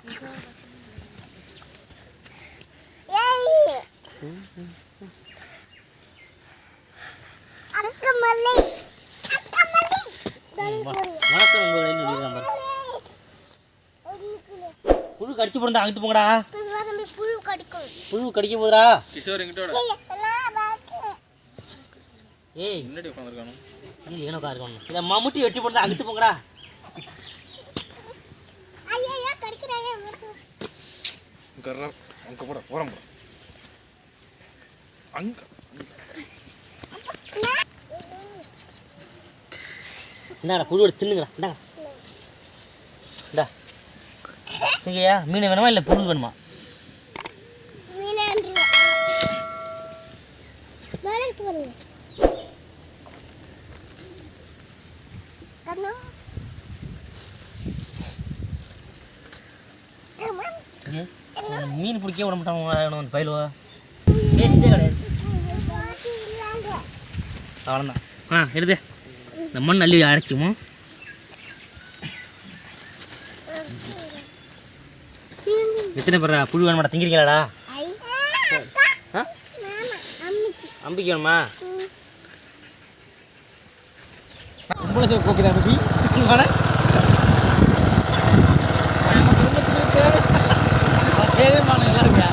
புழு கடிச்சு போடுறா, அங்கிட்டு போங்கடா. புழு கடிக்க போதுடா. ஏய் முன்னாடி உட்காந்துருக்கானு நீ ஏனோ கார்க்கணும். இத மம்முட்டி வெட்டி போடுறா, அங்கிட்டு போங்கடா. ஐயா கடிக்குறாயா கர்றா அங்க போடா போறோம் அங்க இந்தாடா புழு எடுத்து தின்னுங்கடா. இந்தாங்க இந்தா நீங்கயா மீன் வேணுமா இல்லை புழு வேணுமா? மீன் பிடிக்க விட மாட்டாங்க பயிலுவா பேச்சே கிடையாது. அவ்வளோதான். எடுத்து இந்த மண் அள்ளி அரைச்சிமோ. எத்தனை பேரா புழு வேணுமாடா? திங்கிறீங்களாடா? அம்பிக்கு வேணுமா? கோப்பி தான் அம்பி தேவையான நல்லா இருக்கா?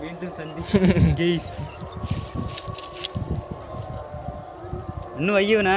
மீண்டும் சந்தி கேஸ் இன்னும் ஐயோண்ணா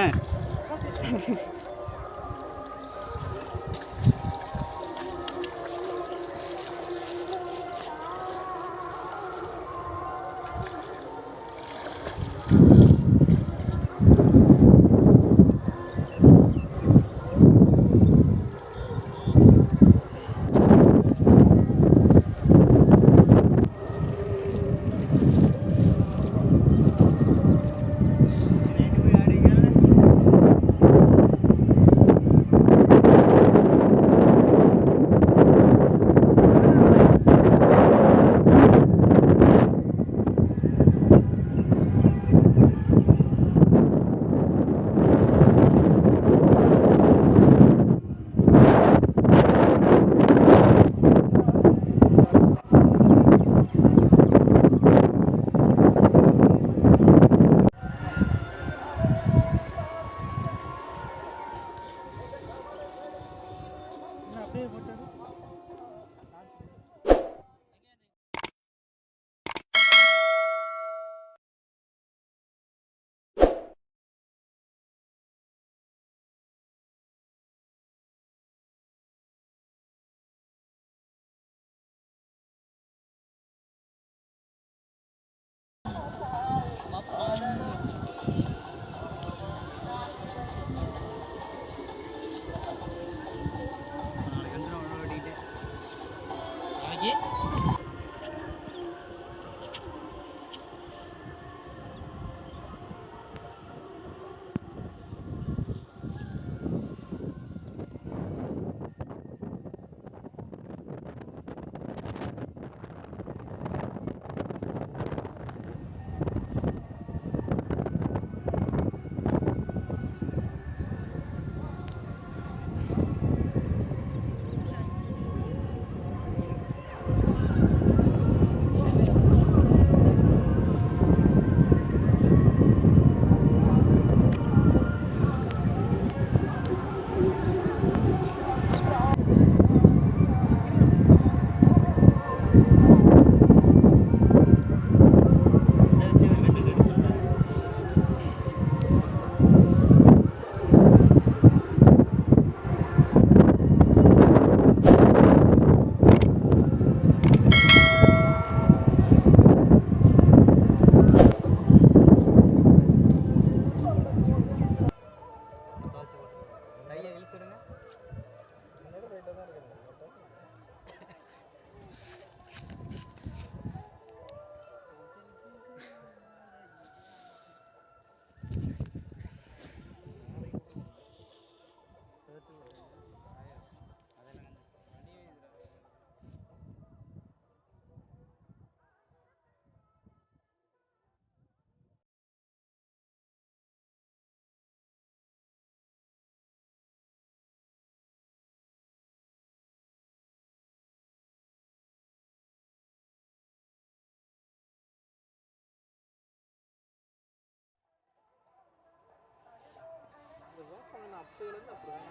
சைடுலேருந்து அப்படி வாங்கி